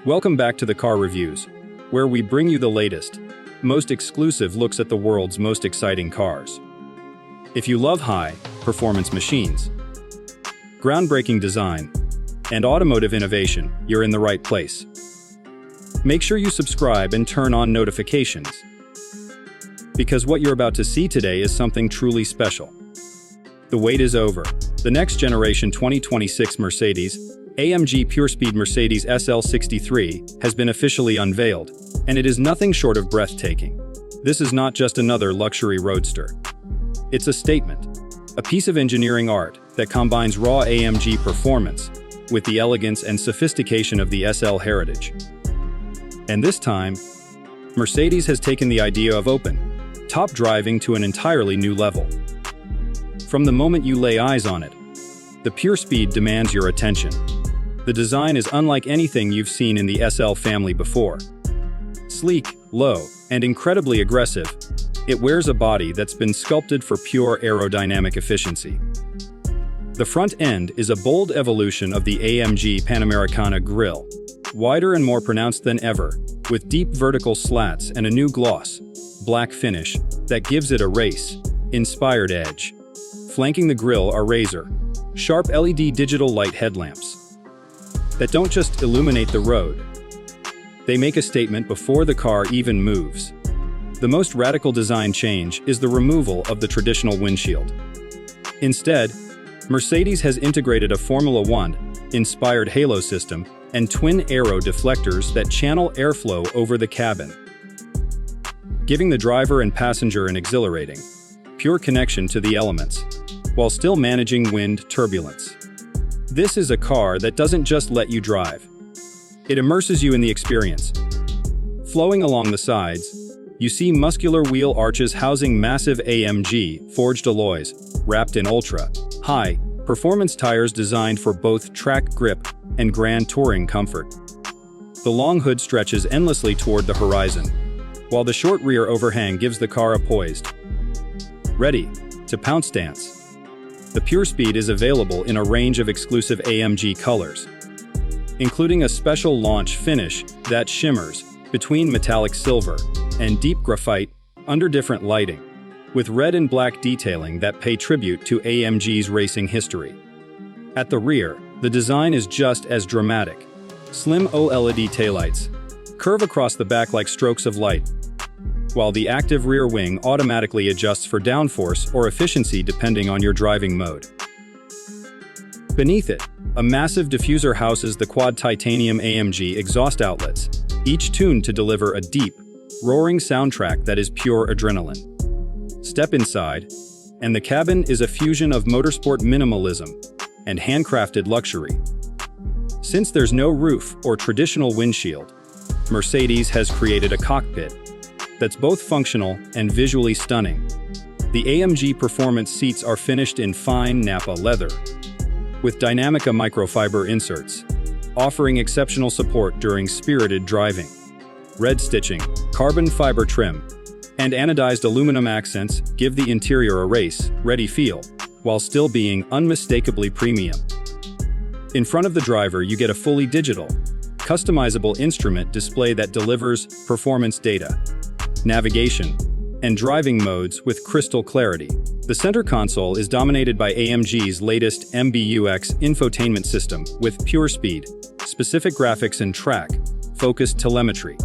Welcome back to the Car Reviews, where we bring you the latest, most exclusive looks at the world's most exciting cars. If you love high-performance machines, groundbreaking design, and automotive innovation, you're in the right place. Make sure you subscribe and turn on notifications, because what you're about to see today is something truly special. The wait is over. The next generation 2026 Mercedes-AMG PureSpeed Mercedes SL 63 has been officially unveiled, and it is nothing short of breathtaking. This is not just another luxury roadster. It's a statement, a piece of engineering art that combines raw AMG performance with the elegance and sophistication of the SL heritage. And this time, Mercedes has taken the idea of open, top driving to an entirely new level. From the moment you lay eyes on it, the PureSpeed demands your attention. The design is unlike anything you've seen in the SL family before. Sleek, low, and incredibly aggressive, it wears a body that's been sculpted for pure aerodynamic efficiency. The front end is a bold evolution of the AMG Panamericana grille, wider and more pronounced than ever, with deep vertical slats and a new gloss, black finish that gives it a race-inspired edge. Flanking the grille are razor-sharp LED digital light headlamps that don't just illuminate the road. They make a statement before the car even moves. The most radical design change is the removal of the traditional windshield. Instead, Mercedes has integrated a Formula One-inspired halo system and twin aero deflectors that channel airflow over the cabin, giving the driver and passenger an exhilarating, pure connection to the elements, while still managing wind turbulence. This is a car that doesn't just let you drive. It immerses you in the experience. Flowing along the sides, you see muscular wheel arches housing massive AMG forged alloys, wrapped in ultra-high performance tires designed for both track grip and grand touring comfort. The long hood stretches endlessly toward the horizon, while the short rear overhang gives the car a poised, ready to pounce stance. The PureSpeed is available in a range of exclusive AMG colors, including a special launch finish that shimmers between metallic silver and deep graphite under different lighting, with red and black detailing that pay tribute to AMG's racing history. At the rear, the design is just as dramatic. Slim OLED taillights curve across the back like strokes of light, while the active rear wing automatically adjusts for downforce or efficiency depending on your driving mode. Beneath it, a massive diffuser houses the quad titanium AMG exhaust outlets, each tuned to deliver a deep, roaring soundtrack that is pure adrenaline. Step inside, and the cabin is a fusion of motorsport minimalism and handcrafted luxury. Since there's no roof or traditional windshield, Mercedes has created a cockpit that's both functional and visually stunning. The AMG Performance seats are finished in fine Napa leather, with Dynamica microfiber inserts, offering exceptional support during spirited driving. Red stitching, carbon fiber trim, and anodized aluminum accents give the interior a race-ready feel, while still being unmistakably premium. In front of the driver, you get a fully digital, customizable instrument display that delivers performance data, navigation, and driving modes with crystal clarity. The center console is dominated by AMG's latest MBUX infotainment system with PureSpeed, specific graphics and track-focused telemetry.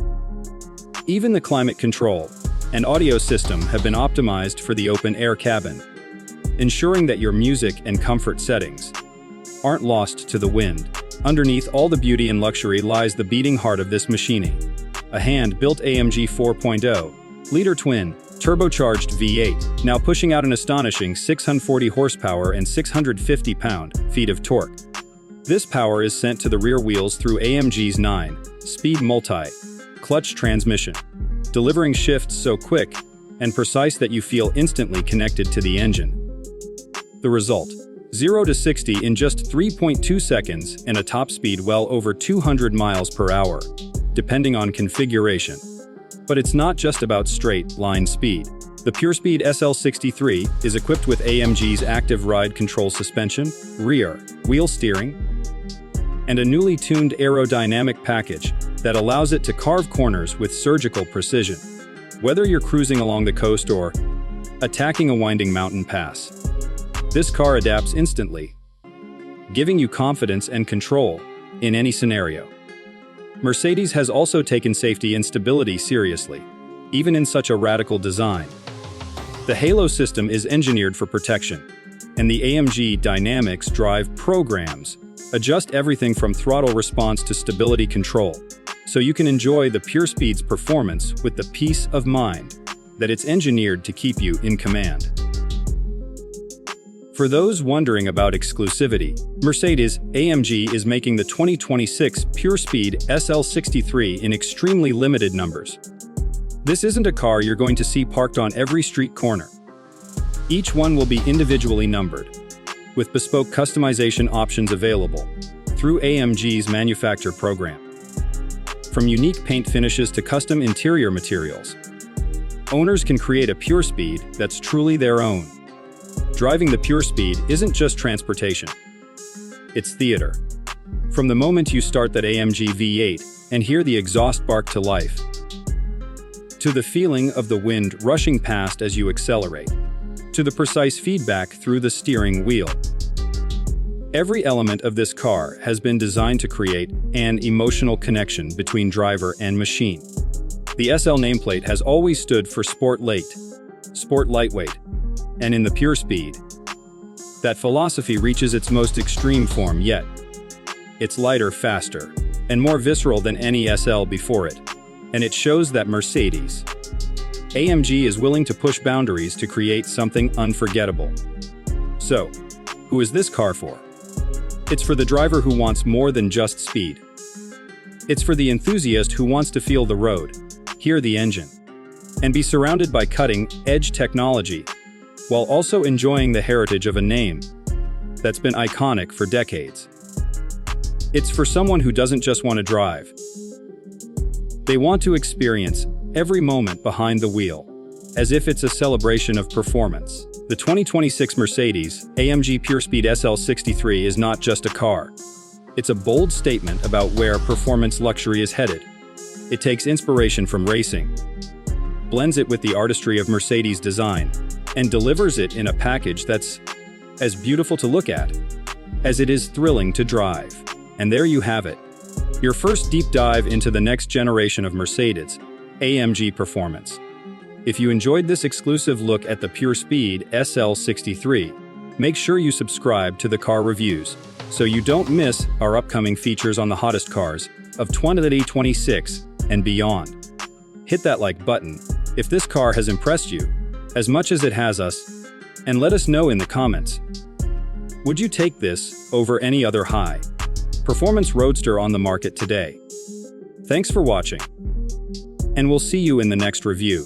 Even the climate control and audio system have been optimized for the open-air cabin, ensuring that your music and comfort settings aren't lost to the wind. Underneath all the beauty and luxury lies the beating heart of this machinery. A hand-built AMG 4.0-liter twin, turbocharged V8, now pushing out an astonishing 640 horsepower and 650 pound-feet of torque. This power is sent to the rear wheels through AMG's 9-speed multi-clutch transmission, delivering shifts so quick and precise that you feel instantly connected to the engine. The result: 0 to 60 in just 3.2 seconds and a top speed well over 200 miles per hour, depending on configuration. But it's not just about straight-line speed. The PureSpeed SL63 is equipped with AMG's active ride control suspension, rear wheel steering, and a newly tuned aerodynamic package that allows it to carve corners with surgical precision. Whether you're cruising along the coast or attacking a winding mountain pass, this car adapts instantly, giving you confidence and control in any scenario. Mercedes has also taken safety and stability seriously, even in such a radical design. The Halo system is engineered for protection, and the AMG Dynamics Drive programs adjust everything from throttle response to stability control, so you can enjoy the PureSpeed's performance with the peace of mind that it's engineered to keep you in command. For those wondering about exclusivity, Mercedes-AMG is making the 2026 PureSpeed SL63 in extremely limited numbers. This isn't a car you're going to see parked on every street corner. Each one will be individually numbered, with bespoke customization options available through AMG's manufacturer program. From unique paint finishes to custom interior materials, owners can create a PureSpeed that's truly their own. Driving the PureSpeed isn't just transportation. It's theater. From the moment you start that AMG V8 and hear the exhaust bark to life, to the feeling of the wind rushing past as you accelerate, to the precise feedback through the steering wheel. Every element of this car has been designed to create an emotional connection between driver and machine. The SL nameplate has always stood for sport lightweight, and in the PureSpeed, that philosophy reaches its most extreme form yet. It's lighter, faster, and more visceral than any SL before it, and it shows that Mercedes-AMG is willing to push boundaries to create something unforgettable. So, who is this car for? It's for the driver who wants more than just speed. It's for the enthusiast who wants to feel the road, hear the engine, and be surrounded by cutting-edge technology, while also enjoying the heritage of a name that's been iconic for decades. It's for someone who doesn't just want to drive. They want to experience every moment behind the wheel, as if it's a celebration of performance. The 2026 Mercedes-AMG PureSpeed SL63 is not just a car. It's a bold statement about where performance luxury is headed. It takes inspiration from racing, blends it with the artistry of Mercedes design, and delivers it in a package that's as beautiful to look at as it is thrilling to drive. And there you have it, your first deep dive into the next generation of Mercedes-AMG performance. If you enjoyed this exclusive look at the PureSpeed SL63, make sure you subscribe to the Car Reviews so you don't miss our upcoming features on the hottest cars of 2026 and beyond. Hit that like button if this car has impressed you as much as it has us, and let us know in the comments. Would you take this over any other high-performance Roadster on the market today? Thanks for watching, and we'll see you in the next review.